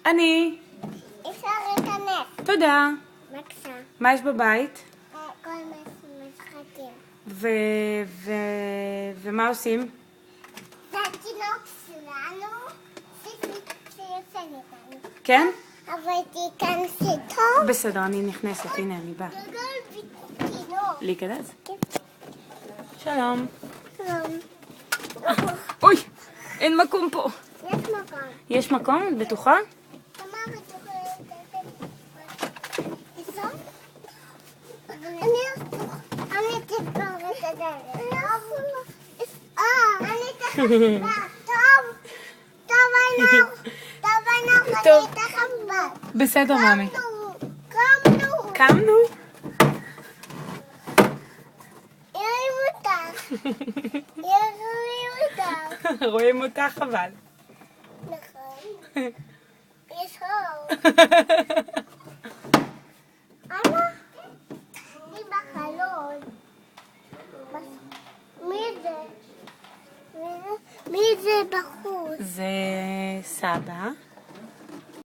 אני. אפשר להיכנס. תודה. בבקשה. מה יש בבית? כל משחקים. ומה עושים? זה התינוק שלנו, שיוצא איתנו. כן? אבל תיכנסי טוב. בסדר, אני נכנסת. הנה, אני באה. גדול ותינוק. להיכנס? כן. שלום. שלום. אוי, אין מקום פה. יש מקום. יש מקום? את בטוחה? תמר, את יכולה לתת? אני תסגור את הדרך. אני תכף בא. טוב, אני תכף בא. בסדר, מאמי. קמנו. קמנו? יראו אותך. רואים אותך אבל. נכון. יש אור. אמה? אני בחלון. מי זה? מי זה בחוץ? זה סבא.